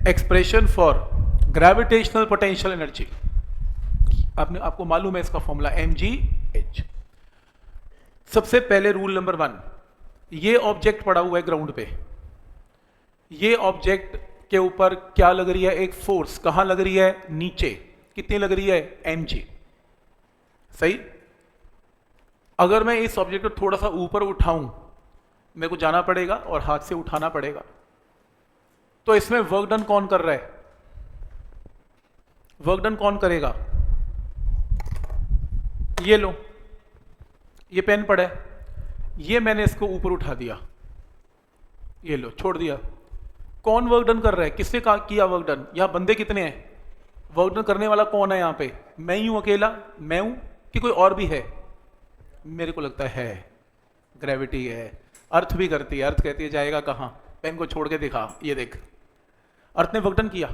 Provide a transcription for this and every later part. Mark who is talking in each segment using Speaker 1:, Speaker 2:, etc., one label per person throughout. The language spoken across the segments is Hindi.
Speaker 1: Expression for gravitational potential energy, आपको मालूम है इसका फॉर्मूला mgh। सबसे पहले रूल नंबर 1, ये ऑब्जेक्ट पड़ा हुआ है ग्राउंड पे, ये ऑब्जेक्ट के ऊपर क्या लग रही है, एक फोर्स। कहां लग रही है, नीचे। कितनी लग रही है, mg। सही। अगर मैं इस ऑब्जेक्ट को थोड़ा सा ऊपर उठाऊं, मेरे को जाना पड़ेगा और हाथ से उठाना पड़ेगा, तो इसमें वर्क डन कौन कर रहा है, वर्क डन कौन करेगा। ये लो, ये पेन पड़ा है, ये मैंने इसको ऊपर उठा दिया, ये लो छोड़ दिया। कौन वर्क डन कर रहा है, किसने किया वर्क डन। यहां बंदे कितने हैं, वर्क डन करने वाला कौन है यहां पे, मैं ही हूं अकेला, मैं हूं कि कोई और भी है। मेरे को लगता है ग्रेविटी है। अर्थ भी करती है, अर्थ कहती है जाएगा कहां, पेन को छोड़ के दिखा, ये देख, अर्थ ने वर्क डन किया।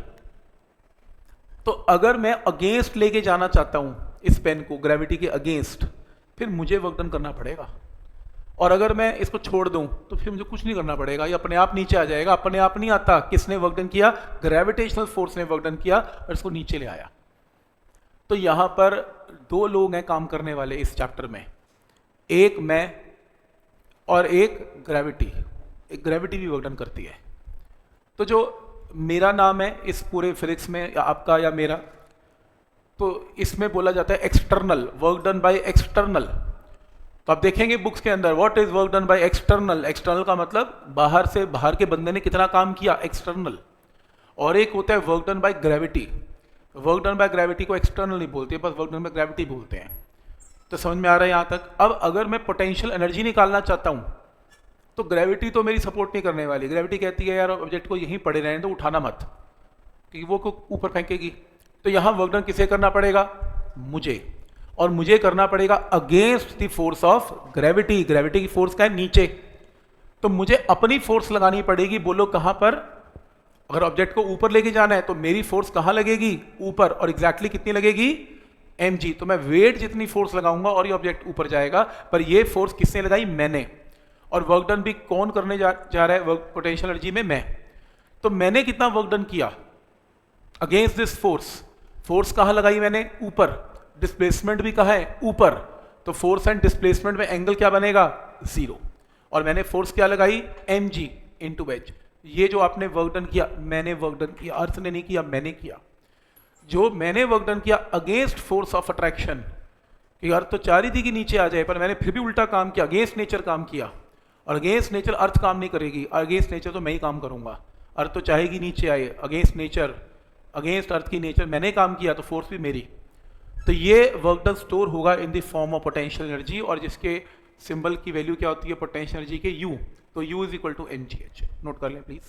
Speaker 1: तो अगर मैं अगेंस्ट लेके जाना चाहता हूं इस पेन को, ग्रेविटी के अगेंस्ट, फिर मुझे वर्क डन करना पड़ेगा। और अगर मैं इसको छोड़ दूं तो फिर मुझे कुछ नहीं करना पड़ेगा, ये अपने आप नीचे आ जाएगा। अपने आप नहीं आता, किसने वर्क डन किया, ग्रेविटेशनल फोर्स ने वर्क डन किया और इसको नीचे ले आया। तो यहां पर दो लोग हैं काम करने वाले इस चैप्टर में, एक मैं और एक ग्रेविटी। एक ग्रेविटी भी वर्क डन करती है। तो जो मेरा नाम है इस पूरे फिजिक्स में, या आपका या मेरा, तो इसमें बोला जाता है external, work done by external. तो आप देखेंगे बुक्स के अंदर, what is work done by external. External का मतलब बाहर से, बाहर के बंदे ने कितना काम किया, एक्सटर्नल। और एक होता है work done by gravity. Work done by gravity को एक्सटर्नल नहीं बोलते, बस वर्क डन बाय ग्रेविटी बोलते हैं। तो समझ में आ रहा है यहाँ तक। अब अगर मैं पोटेंशियल एनर्जी निकालना चाहता हूँ तो ग्रेविटी तो मेरी सपोर्ट नहीं करने वाली। ग्रेविटी कहती है यार ऑब्जेक्ट को यहीं पड़े रहने दो, उठाना मत, क्योंकि वो को ऊपर फेंकेगी। तो यहाँ वर्क डन किसे करना पड़ेगा, मुझे। और मुझे करना पड़ेगा against the force of gravity. Gravity की फोर्स का है नीचे, तो मुझे अपनी फोर्स लगानी पड़ेगी। बोलो कहां पर, अगर ऑब्जेक्ट को ऊपर लेके जाना है तो मेरी फोर्स कहां लगेगी, ऊपर। और एग्जैक्टली कितनी लगेगी, mg। तो मैं वेट जितनी फोर्स लगाऊंगा और ये ऑब्जेक्ट ऊपर जाएगा। पर ये फोर्स किसने लगाई, मैंने। और वर्क डन भी कौन करने जा रहा है, वर्क पोटेंशियल एनर्जी में मैं। तो मैंने कितना वर्क डन किया अगेंस्ट दिस फोर्स। फोर्स कहां लगाई मैंने, ऊपर। डिस्प्लेसमेंट भी कहां है, ऊपर। तो फोर्स एंड डिस्प्लेसमेंट में एंगल क्या बनेगा, 0। और मैंने फोर्स क्या लगाई, mg इंटू h। ये जो आपने वर्क डन किया, मैंने वर्क डन किया, अर्थ ने नहीं किया, मैंने किया। जो मैंने वर्क डन किया अगेंस्ट फोर्स ऑफ अट्रैक्शन, कि अर्थ तो चाह रही थी कि नीचे आ जाए, पर मैंने फिर भी उल्टा काम किया, अगेंस्ट नेचर काम किया। और अगेंस्ट नेचर अर्थ काम नहीं करेगी, अगेंस्ट नेचर तो मैं ही काम करूंगा। अर्थ तो चाहेगी नीचे आए, अगेंस्ट नेचर, अगेंस्ट अर्थ की नेचर मैंने काम किया, तो फोर्स भी मेरी। तो ये वर्क डन स्टोर होगा in the form of potential energy, और जिसके सिंबल की वैल्यू क्या होती है पोटेंशियल एनर्जी के, U। तो U is equal to mgh। Note कर लें प्लीज।